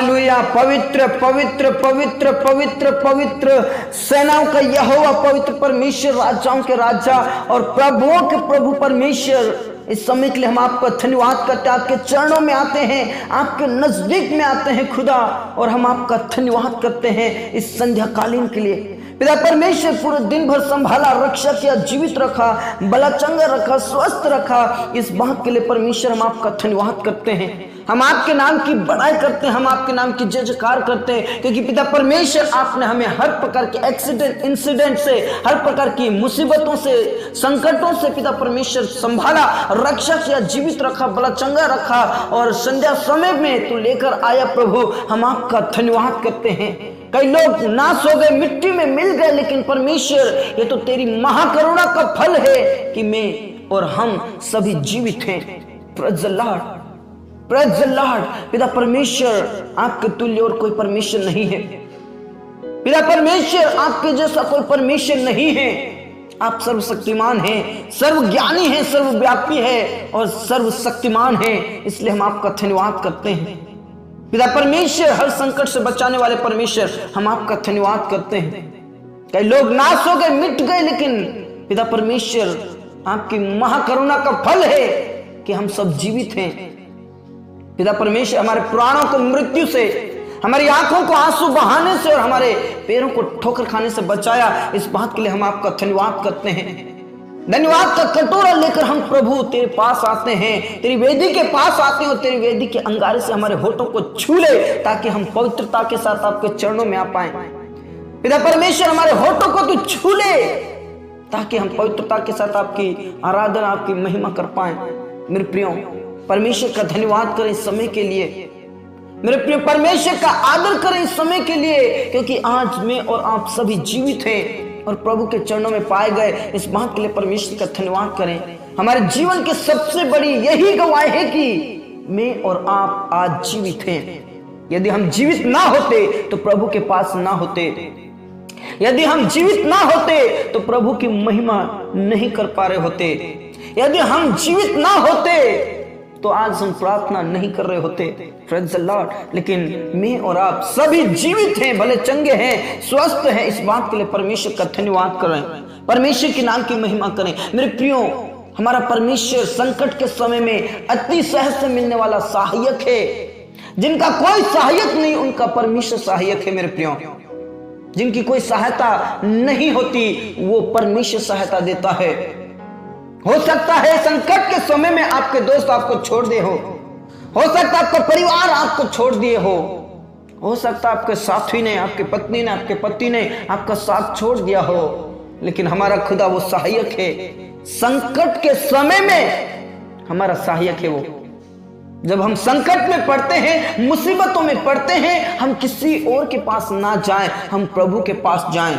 Hallelujah. पवित्र पवित्र पवित्र पवित्र पवित्र सेनाओं का यहोवा, पवित्र परमेश्वर, राजाओं के राजा और प्रभुओं के प्रभु परमेश्वर, इस समय के लिए हम आपका धन्यवाद करते हैं। आपके चरणों में आते हैं, आपके नजदीक में आते हैं खुदा, और हम आपका धन्यवाद करते हैं इस संध्या कालीन के लिए। पिता परमेश्वर, पूरे दिन भर संभाला, रक्षा किया, जीवित रखा, भला चंगा रखा, स्वस्थ रखा, इस बात के लिए परमेश्वर हम आपका धन्यवाद करते हैं। हम आपके नाम की बड़ाई करते हैं, हम आपके नाम की जय जयकार करते हैं, क्योंकि पिता परमेश्वर आपने हमें हर प्रकार के एक्सीडेंट, इंसिडेंट से, हर प्रकार की मुसीबतों से, संकटों से पिता परमेश्वर संभाला, रक्षा किया, जीवित रखा, भला चंगा रखा, और संध्या समय में तू लेकर आया प्रभु, हम आपका धन्यवाद करते हैं। कई लोग नाश हो गए, मिट्टी में मिल गए, लेकिन परमेश्वर ये तो तेरी महाकरुणा का फल है कि मैं और हम सभी जीवित हैं। Praise the Lord, praise the Lord. पिता परमेश्वर, आपके तुल्य और कोई परमेश्वर नहीं है। पिता परमेश्वर, आपके जैसा कोई परमेश्वर नहीं है। आप सर्वशक्तिमान हैं, सर्वज्ञानी हैं, सर्वव्यापी है और सर्वशक्तिमान हैं, इसलिए हम आपका धन्यवाद करते हैं। पिता परमेश्वर, हर संकट से बचाने वाले परमेश्वर, हम आपका धन्यवाद करते हैं। कई लोग नाश हो गए, मिट गए, लेकिन पिता परमेश्वर, आपकी महाकरुणा का फल है कि हम सब जीवित हैं। पिता परमेश्वर, हमारे प्राणों को मृत्यु से, हमारी आंखों को आंसू बहाने से और हमारे पैरों को ठोकर खाने से बचाया, इस बात के लिए हम आपका धन्यवाद करते हैं। धन्यवाद का कटोरा लेकर हम प्रभु तेरे पास आते हैं, तेरी वेदी के पास आते हैं, और तेरी वेदी के अंगारे से हमारे होठों को छू ले, ताकि हम पवित्रता के साथ आपके चरणों में आ पाए। पिता परमेश्वर, हमारे होठों को तू छू ले, ताकि हम पवित्रता के साथ आपकी आराधना, आपकी महिमा कर पाए। मेरे प्रियो, परमेश्वर का धन्यवाद करें इस समय के लिए। मेरे प्रिय, परमेश्वर का आदर करें इस समय के लिए, क्योंकि आज मैं और आप सभी जीवित हैं और प्रभु के चरणों में पाए गए। इस बात के लिए परमेश्वर का धन्यवाद करें। हमारे जीवन की सबसे बड़ी यही गवाही है कि मैं और आप आज जीवित हैं। यदि हम जीवित ना होते तो प्रभु के पास ना होते। यदि हम जीवित ना होते तो प्रभु की महिमा नहीं कर पा रहे होते। यदि हम जीवित ना होते तो आज हम प्रार्थना नहीं कर रहे होते। Praise the Lord. लेकिन मैं और आप सभी जीवित हैं, भले चंगे हैं, स्वस्थ हैं, इस बात के लिए परमेश्वर का धन्यवाद करें, परमेश्वर के नाम की महिमा करें। मेरे प्रियो, हमारा परमेश्वर संकट के समय में अति सहज से मिलने वाला सहायक है। जिनका कोई सहायक नहीं, उनका परमेश्वर सहायक है। मेरे प्रियो, जिनकी कोई सहायता नहीं होती, वो परमेश्वर सहायता देता है। हो सकता है संकट के समय में आपके दोस्त आपको छोड़ दे हो सकता है आपका परिवार आपको छोड़ दिए हो सकता है आपके साथी ने, आपके पत्नी ने, आपके पति ने आपका साथ छोड़ दिया हो, लेकिन हमारा खुदा वो सहायक है। संकट के समय में हमारा सहायक है वो। जब हम संकट में पड़ते हैं, मुसीबतों में पड़ते हैं, हम किसी और के पास ना जाएं, हम प्रभु के पास जाएं।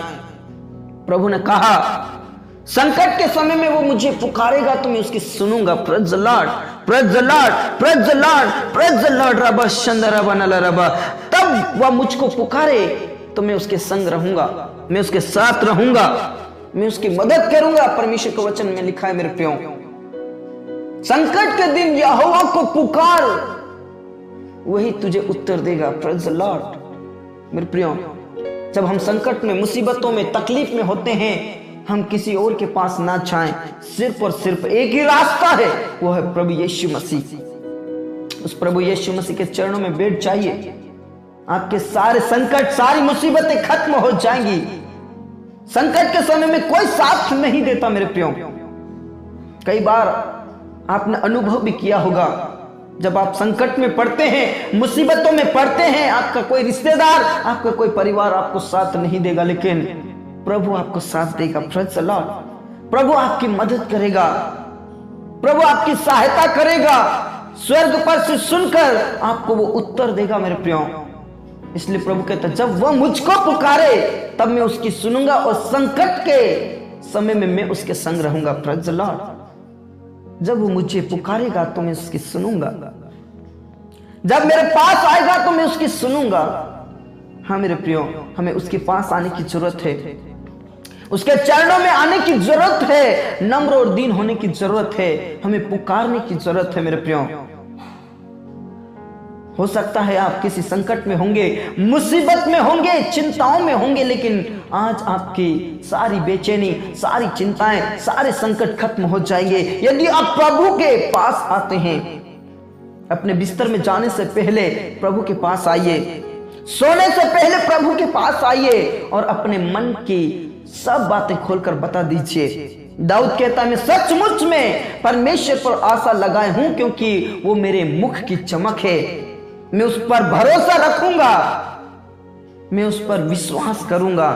प्रभु ने कहा, संकट के समय में वो मुझे पुकारेगा तो मैं उसकी सुनूंगा। Praise the Lord, praise the Lord, praise the Lord, praise the Lord. रबा शंदरा बनला रबा। तब वह मुझको पुकारे तो मैं उसके संग रहूंगा, मैं उसके साथ रहूंगा, मैं उसकी मदद करूंगा। परमेश्वर के वचन में लिखा है। मेरे प्रियो, संकट के दिन यहोवा को पुकार, वही तुझे उत्तर देगा। Praise the Lord. मेरे प्रियो, जब हम संकट में, मुसीबतों में, तकलीफ में होते हैं, हम किसी और के पास ना जाएं। सिर्फ और सिर्फ एक ही रास्ता है, वो है प्रभु यीशु मसीह। उस प्रभु यीशु मसीह के चरणों में बैठ जाइए, आपके सारे संकट, सारी मुसीबतें खत्म हो जाएंगी। संकट के समय में कोई साथ नहीं देता। मेरे प्रियो, कई बार आपने अनुभव भी किया होगा, जब आप संकट में पड़ते हैं, मुसीबतों में पड़ते हैं, आपका कोई रिश्तेदार, आपका कोई परिवार आपको साथ नहीं देगा, लेकिन प्रभु आपको साथ देगा। Praise the Lord. प्रभु आपकी मदद करेगा, प्रभु आपकी सहायता करेगा, स्वर्ग पर से सुनकर आपको वो उत्तर देगा। मेरे प्रियो, इसलिए प्रभु कहता है, जब वह मुझको पुकारे तब मैं उसकी सुनूंगा, और संकट के समय में मैं उसके संग रहूंगा। Praise the Lord. जब वो मुझे पुकारेगा तो मैं उसकी सुनूंगा, जब मेरे पास आएगा तो मैं उसकी सुनूंगा। हाँ मेरे प्रियो, हमें उसके पास आने की जरूरत है, उसके चरणों में आने की जरूरत है, नम्र और दीन होने की जरूरत है, हमें पुकारने की जरूरत है। मेरे प्रियो, हो सकता है आप किसी संकट में होंगे, मुसीबत में होंगे, चिंताओं में होंगे, लेकिन आज आपकी सारी बेचैनी, सारी चिंताएं, सारे संकट खत्म हो जाएंगे यदि आप प्रभु के पास आते हैं। अपने बिस्तर में जाने से पहले प्रभु के पास आइए, सोने से पहले प्रभु के पास आइए और अपने मन की सब बातें खोलकर बता दीजिए। दाऊद कहता है, मैं सचमुच में परमेश्वर पर आशा लगाए हूं, क्योंकि वो मेरे मुख की चमक है। मैं उस पर भरोसा रखूंगा, मैं उस पर विश्वास करूंगा,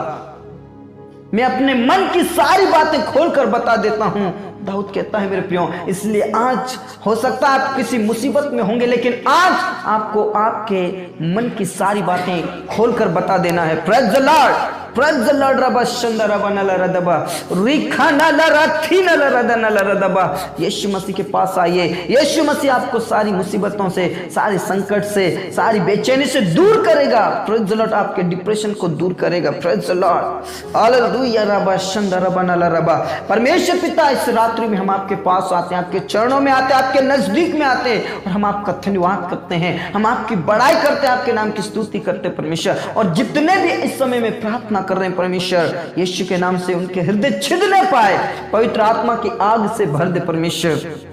मैं अपने मन की सारी बातें खोलकर बता देता हूं। दाऊद कहता है मेरे प्रियो, इसलिए आज हो सकता है आप किसी मुसीबत में होंगे, लेकिन आज आपको आपके मन की सारी बातें खोलकर बता देना है। Praise the Lord, praise the Lord. रबा शंदरा बनला रदबा रिखा नला रथी नला रदन नला रदबा। यीशु मसीह के पास आइए। यीशु मसीह आपको सारी मुसीबतों से, सारे संकट से, सारी बेचैनी से दूर करेगा। प्रेज़ द लॉर्ड, आपके डिप्रेशन को दूर करेगा। Praise the Lord, hallelujah. रबा शंदरा बनला रबा। परमेश्वर पिता, इस रात्रि में हम आपके पास आते हैं, आपके चरणों में आते हैं, आपके नजदीक में आते हैं और हम आपका धन्यवाद करते हैं, हम आपकी बड़ाई करते हैं, आपके नाम की स्तुति करते हैं परमेश्वर। और जितने भी इस समय में प्रार्थना कर रहे हैं परमेश्वर, यीशु के नाम से उनके हृदय छिदने पाए, पवित्र आत्मा की आग से भर दे परमेश्वर,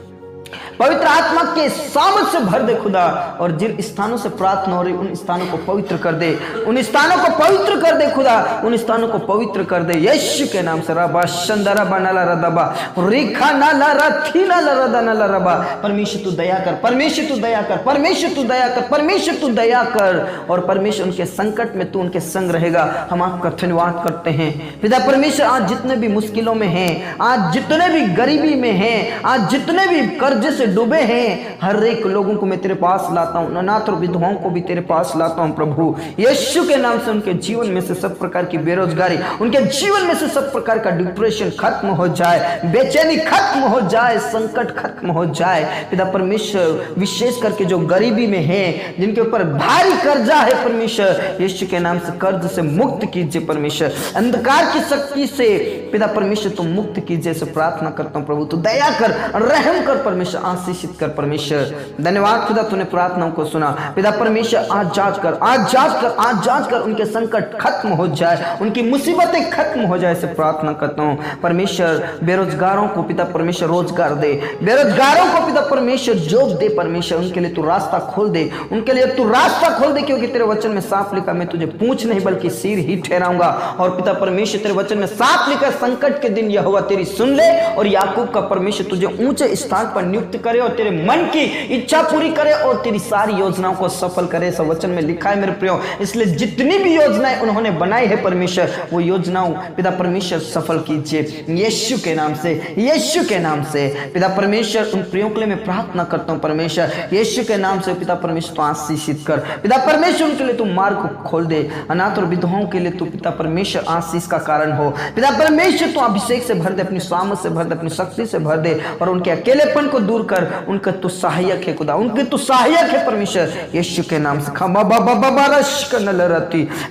पवित्र आत्मा के सामर्थ से भर दे खुदा। और जिन स्थानों से प्रार्थना हो रही उन स्थानों को पवित्र कर दे, उन स्थानों को पवित्र कर दे खुदा, उन स्थानों को पवित्र कर दे यीशु के नाम से। रबा शंदरा बनला रदबा रिखा नला रथी नला रदनला रबा। परमेश्वर तू दया कर, परमेश्वर तू दया कर, परमेश्वर तू दया कर, परमेश्वर तू दया कर। और परमेश्वर उनके संकट में तू उनके संग रहेगा। हम आपका धन्यवाद करते हैं पिता परमेश्वर। आज जितने भी मुश्किलों में हैं, आज जितने भी गरीबी में हैं, आज जितने भी कर्ज से डूबे हैं, हर एक लोगों को मैं तेरे पास लाता हूं, अनाथ और विधवाओं को भी तेरे पास लाता हूं प्रभु यीशु के नाम से। उनके जीवन में से सब प्रकार की बेरोजगारी, उनके जीवन में से सब प्रकार का डिप्रेशन खत्म हो जाए, बेचैनी खत्म हो जाए, संकट खत्म हो जाए पिता परमेश्वर। विशेष करके जो गरीबी में है, जिनके ऊपर भारी कर्जा है परमेश्वर, यीशु के नाम से कर्ज से मुक्त कीजिए परमेश्वर, अंधकार की शक्ति से पिता परमेश्वर तुम मुक्त कीजिए, से प्रार्थना करता हूं प्रभु। तू दया कर, रहम कर परमेश्वर, आशीषित कर परमेश्वर। धन्यवाद खुदा, तूने प्रार्थनाओं को सुना पिता परमेश्वर। आज जांच कर, आज जांच कर, आज जांच कर, उनके संकट खत्म हो जाए, उनकी मुसीबतें खत्म हो जाए, से प्रार्थना करता हूं परमेश्वर। बेरोजगारों को पिता परमेश्वर रोजगार दे, बेरोजगारों को पिता परमेश्वर जॉब दे परमेश्वर, उनके लिए तू रास्ता खोल दे, उनके लिए तू रास्ता खोल दे, क्योंकि तेरे वचन में साफ लिखा, मैं तुझे पूंछ नहीं बल्कि सिर ही ठहराऊंगा। और पिता परमेश्वर तेरे वचन में साफ लिखा, संकट के दिन यहोवा तेरी सुन ले और याकूब का परमेश्वर तुझे ऊंचे स्थान पर नियुक्त करे और तेरे मन की इच्छा पूरी करे और तेरी सारी योजनाओं को सफल करे। सब वचन में लिखा है मेरे प्रियो। इसलिए जितनी भी योजनाएं उन्होंने बनाई है परमेश्वर, वो योजनाओं पिता परमेश्वर सफल कीजिए यीशु के नाम से, यीशु के नाम से पिता परमेश्वर। उन प्रियों के लिए मैं प्रार्थना करता हूं परमेश्वर, यीशु के नाम से पिता परमेश्वर, तो आशीषित कर पिता परमेश्वर। उनके लिए तू मार्ग को खोल दे, अनाथ और विधवाओं के लिए तू पिता परमेश्वर आशीष का कारण हो पिता परमेश्वर। तू अभिषेक से भर दे, अपनी सामर्थ से भर दे, अपनी शक्ति से भर दे और उनके अकेलेपन को दूर कर। उनका तू सहायक है खुदा, उनके तू सहायक है परमेश्वर यीशु के नाम से।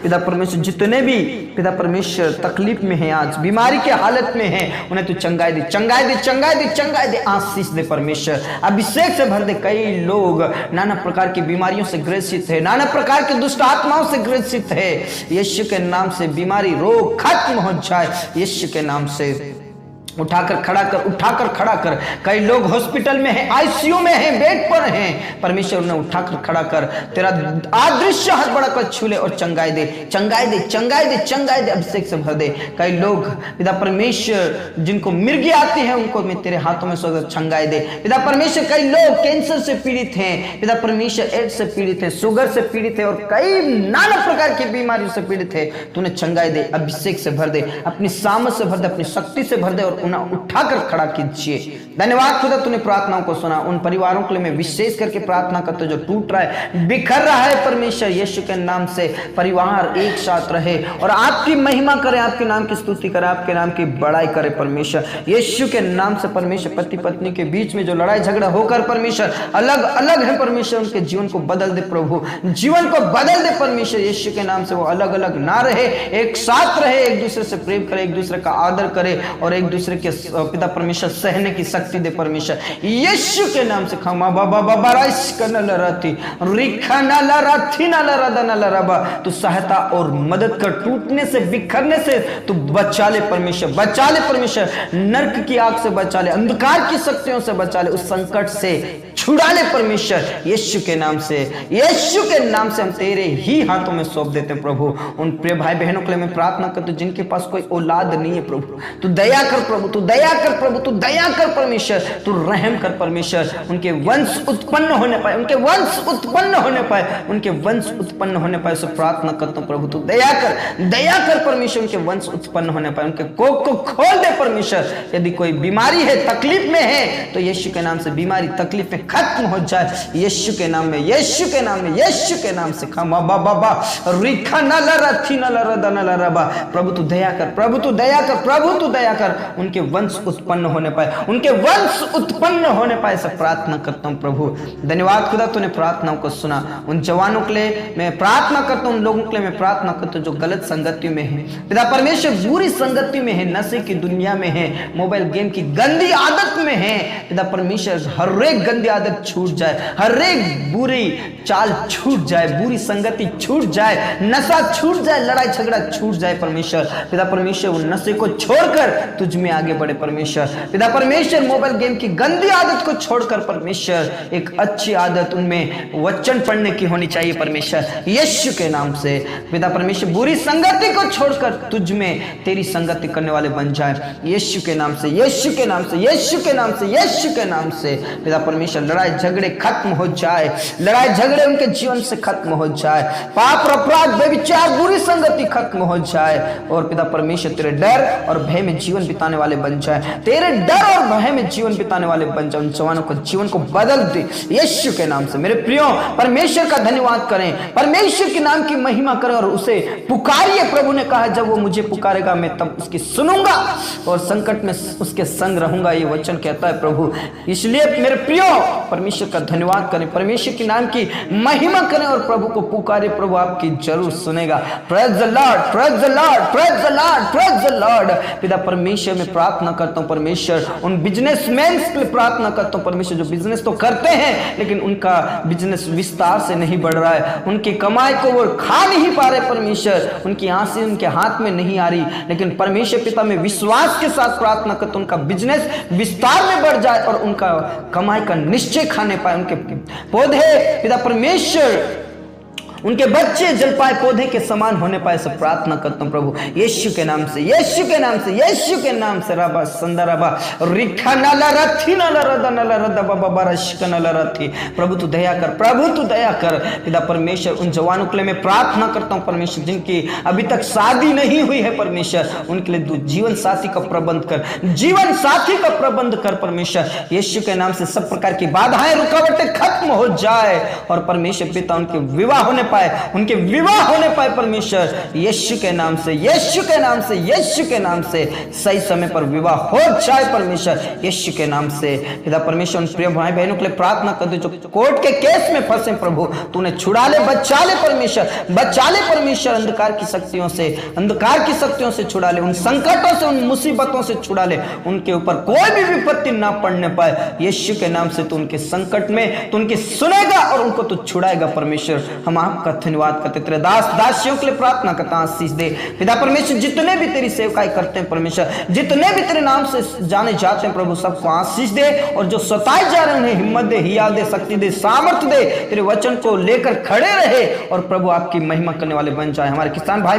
पिता परमेश्वर, जितने भी पिता परमेश्वर तकलीफ में है, आज बीमारी के हालत में है, उन्हें तू चंगाई दे, चंगाई दे, चंगाई दे, चंगाई दे, आशीष दे परमेश्वर। अभिषेक से भर दे। कई लोग नाना प्रकार की बीमारियों से ग्रसित है, नाना प्रकार की दुष्ट आत्माओं से ग्रसित है, यीशु के नाम से बीमारी रोग खत्म हो जाए यीशु के नाम से। उठाकर खड़ा कर, उठाकर खड़ा कर। कई लोग हॉस्पिटल में हैं, आईसीयू में हैं, बेड पर हैं, परमेश्वर उन्हें उठाकर खड़ा कर, तेरा अदृश्य हाथ बढ़ाकर छू ले और चंगाई दे, चंगाई दे, चंगाई दे, चंगाई दे, अभिषेक से भर दे। कई लोग पिता परमेश्वर जिनको मिर्गी आती है, उनको मैं तेरे हाथों में सौंप चंगाई दे पिता परमेश्वर। कई लोग कैंसर से पीड़ित हैं पिता परमेश्वर, एड्स से पीड़ित है, शुगर से पीड़ित है और कई नाना प्रकार की बीमारियों से पीड़ित है, तूने चंगाई दे, अभिषेक से भर दे, अपनी सामर्थ से भर दे, अपनी शक्ति से भर दे और उन्हें उठाकर खड़ा कीजिए। धन्यवाद खुदा, तूने प्रार्थनाओं को सुना। उन परिवारों के लिए मैं विशेष करके प्रार्थना करता हूं जो टूट रहा है, बिखर रहा है परमेश्वर, यीशु के नाम से परिवार एक साथ रहे और आपकी महिमा करे, आपके नाम की स्तुति करे, आपके नाम की बड़ाई करे परमेश्वर यीशु के नाम से। परमेश्वर, पति पत्नी के बीच में जो लड़ाई झगड़ा होकर परमेश्वर अलग अलग है परमेश्वर, उनके जीवन को बदल दे प्रभु, जीवन को बदल दे परमेश्वर यीशु के नाम से। वो अलग अलग ना रहे, एक साथ रहे, एक दूसरे से प्रेम करे, एक दूसरे का आदर करे और एक दूसरे दूसरे के पिता परमेश्वर सहने की शक्ति दे परमेश्वर, यीशु के नाम से। खमा बाबा बाबा राइस कनल रति रिखा नाला राथी नाला रदा नाला रबा, तू सहायता और मदद कर, टूटने से बिखरने से तू बचा ले परमेश्वर, बचा ले परमेश्वर, नरक की आग से बचा ले, अंधकार की शक्तियों से बचा ले, उस संकट से छुड़ा ले परमेश्वर, यीशु के नाम से, यीशु के नाम से हम तेरे ही हाथों में सौंप देते हैं प्रभु। उन प्रिय भाई बहनों के लिए मैं प्रार्थना करता हूं जिनके पास कोई औलाद नहीं है प्रभु, तू दया कर प्रभु, तू दया कर प्रभु, तू दया कर परमेश्वर, तू रहम कर परमेश्वर, उनके वंश उत्पन्न होने पाए, उनके वंश उत्पन्न होने पाए, उनके वंश उत्पन्न होने पाए। सो प्रार्थना करता हूं प्रभु, तू दया कर परमेश्वर, उनके वंश उत्पन्न होने पाए, उनके कोख को खोल दे परमेश्वर। यदि कोई बीमारी है, तकलीफ में है, तो यीशु के नाम से बीमारी तकलीफ में खत्म हो जाए, यीशु के नाम में, यीशु के नाम में, यीशु के नाम से। खमा बाबा बाबा रिखा नाला रथी नाला रदा नाला रबा, प्रभु तू दया कर, प्रभु तू दया कर, प्रभु तू दया कर, उनके वंश उत्पन्न होने पाए, उनके वंश उत्पन्न होने पाए। सब प्रार्थना करता हूं प्रभु। धन्यवाद खुदा, तूने प्रार्थनाओं को सुना। उन जवानों के लिए मैं प्रार्थना करता हूं, उन लोगों के लिए मैं प्रार्थना करता हूं जो गलत संगति में है पिता परमेश्वर, बुरी संगति में है, नशे की दुनिया में है, मोबाइल गेम की गंदी आदत में है पिता परमेश्वर, हर एक गंदी आदत छूट जाए, हर एक बुरी चाल छूट जाए, बुरी संगति छूट जाए, नशा छूट जाए, लड़ाई झगड़ा छूट जाए परमेश्वर। पिता परमेश्वर उन नशे को छोड़कर तुझ में आगे बढ़े परमेश्वर। पिता परमेश्वर मोबाइल गेम की गंदी आदत को छोड़कर परमेश्वर एक अच्छी आदत उनमें वचन पढ़ने की होनी चाहिए परमेश्वर, यीशु के नाम से। पिता परमेश्वर बुरी संगति को छोड़कर तुझ में तेरी संगति करने वाले बन जाए, यीशु के नाम से, यीशु के नाम से, यीशु के नाम से, यीशु के नाम से। पिता परमेश्वर लड़ाई झगड़े खत्म हो जाए, लड़ाई झगड़े उनके जीवन से खत्म हो जाए, पाप अपराध बेविचार बुरी संगति खत्म हो जाए, और पिता परमेश्वर तेरे डर और भय में जीवन बिताने वाले बन जाए, तेरे डर और भय में जीवन बिताने वाले बन जाए। उन जवानों को जीवन को बदल दे यीशु के नाम से। मेरे प्रियो परमेश्वर का धन्यवाद करें, परमेश्वर के नाम की महिमा करें और उसे पुकारिए। प्रभु ने कहा जब वो मुझे पुकारेगा मैं तब उसकी सुनूंगा और संकट में उसके संग रहूंगा, ये वचन कहता है प्रभु। इसलिए मेरे प्रियो परमेश्वर का धन्यवाद करें, परमेश्वर के नाम की महिमा करें और प्रभु को पुकारे, प्रभु आपकी जरूर सुनेगा। Praise the Lord, praise the Lord, praise the Lord, praise the Lord. पिता परमेश्वर में प्रार्थना करता हूं परमेश्वर, उन बिजनेसमैन के लिए प्रार्थना करता हूं परमेश्वर जो बिजनेस तो करते हैं लेकिन उनका बिजनेस विस्तार से नहीं बढ़ रहा है, उनकी कमाई को वो खा नहीं पा रहे परमेश्वर, उनकी आंखें उनके हाथ में नहीं आ रही, लेकिन परमेश्वर पिता में विश्वास के साथ प्रार्थना करता हूं उनका बिजनेस विस्तार में बढ़ जाए और उनका कमाई का निश्चय खाने पाए, उनके पौधे पिता परमेश्वर उनके बच्चे जल पाए पौधे के समान होने पाए। सब प्रार्थना करता हूं प्रभु यीशु के नाम से, यीशु के नाम से, यीशु के नाम से। रबा संदरबा रिखा नाला रथी नाला रदा नाला रदा बाबा बारश नाला रथी। प्रभु तू दया कर, प्रभु तू दया कर। पिता परमेश्वर उन जवानों के लिए मैं प्रार्थना करता हूं परमेश्वर जिनकी अभी तक शादी नहीं हुई है परमेश्वर, उनके लिए तू जीवन साथी का प्रबंध कर, जीवन साथी का प्रबंध कर परमेश्वर यीशु के नाम से। सब प्रकार की बाधाएं रुकावटें खत्म हो जाए और परमेश्वर पिता उनके विवाह होने पाए, उनके विवाह होने पाए परमेश्वर यीशु के नाम से, यीशु के नाम से, यीशु के नाम से। सही समय पर विवाह हो जाए परमेश्वर यीशु के नाम से। पिता परमेश्वर उन प्रिय भाई बहनों के लिए प्रार्थना कर दे जो कोर्ट के केस में फंसे, प्रभु तूने छुड़ा ले, बचा ले परमेश्वर, बचा ले परमेश्वर। अंधकार की शक्तियों से, अंधकार की शक्तियों से छुड़ा ले, उन संकटों से, उन मुसीबतों से छुड़ा ले, उनके ऊपर कोई भी विपत्ति ना पड़ने पाए यीशु के नाम से। तू उनके संकट में तू उनकी सुनेगा और उनको तू छुड़ाएगा परमेश्वर। हम आपका धन्यवाद करते, तेरे दास दासियों के लिए प्रार्थना करता, आशीष दे पिता परमेश्वर। जितने भी तेरी सेवकाई करते हैं परमेश्वर, जितने भी तेरे नाम से जाने जाते हैं प्रभु, सबको आशीष दे और जो सताए जा रहे हैं उन्हें हिम्मत दे, हिया दे, शक्ति दे, सामर्थ्य दे, तेरे वचन को लेकर खड़े रहे और प्रभु आपकी महिमा करने वाले बन जाए। हमारे किसान भाई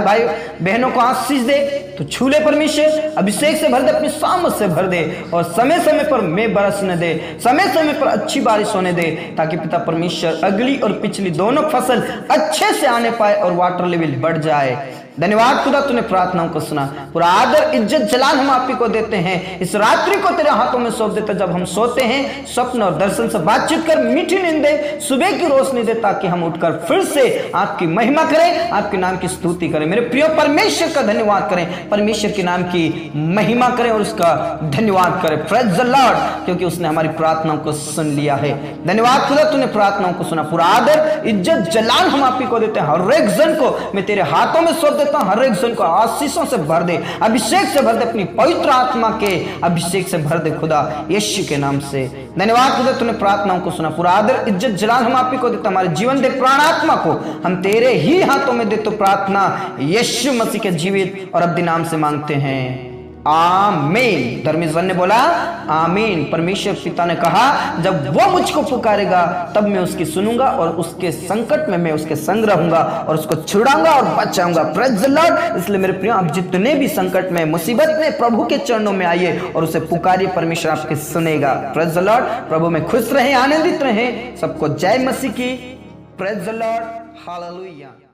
बहनों को आशीष दे, तो छू ले परमेश्वर, अभिषेक से भर दे, अपनी सामर्थ से भर दे और समय समय पर मैं बरसने दे, समय समय पर अच्छी बारिश होने दे, ताकि पिता परमेश्वर अगली और पिछली दोनों फसल अच्छे से आने पाए और वाटर लेवल बढ़ जाए। धन्यवाद खुदा तूने प्रार्थनाओं को सुना। पूरा आदर इज्जत जलाल हम आप ही को देते हैं। इस रात्रि को तेरे हाथों में सौंप देते, जब हम सोते हैं स्वप्न और दर्शन से बातचीत कर, मीठी नींद दे, सुबह की रोशनी दे, ताकि हम उठकर फिर से आपकी महिमा करें, आपके नाम की स्तुति करें। मेरे प्रिय परमेश्वर का धन्यवाद करें, परमेश्वर के नाम की महिमा करें और उसका धन्यवाद करें। प्रेज द लॉर्ड, क्योंकि उसने हमारी प्रार्थनाओं को सुन लिया है। धन्यवाद खुदा तूने प्रार्थनाओं को सुना। पूरा आदर इज्जत जलाल हम आप ही को देते हैं। हर एक जन को मैं तेरे हाथों में सौंप देता हूं हर एक जन को आशीषों से भर दे, अभिषेक से भर दे, अपनी पवित्र आत्मा के अभिषेक से भर दे खुदा, यीशु के नाम से। धन्यवाद खुदा, तूने प्रार्थनाओं को सुना। पूरा आदर इज्जत जलाल हम आप ही को देता, हमारे जीवन दे, प्राण आत्मा को हम तेरे ही हाथों में दे। तो प्रार्थना यीशु मसीह के जीवित और अब्दी नाम से मांगते हैं, आमीन। धर्मेश्वर ने बोला आमीन। परमेश्वर पिता ने कहा जब वो मुझको पुकारेगा तब मैं उसकी सुनूंगा और उसके संकट में मैं उसके संग रहूंगा और उसको छुड़ाऊंगा और बचाऊंगा। Praise the Lord. इसलिए मेरे प्रिय, आप जितने भी संकट में, मुसीबत में, प्रभु के चरणों में आइए और उसे पुकारिए, परमेश्वर आपके सुनेगा। Praise the Lord. प्रभु में खुश रहें, आनंदित रहें। सबको जय मसीह की। Praise the Lord. हालेलुया।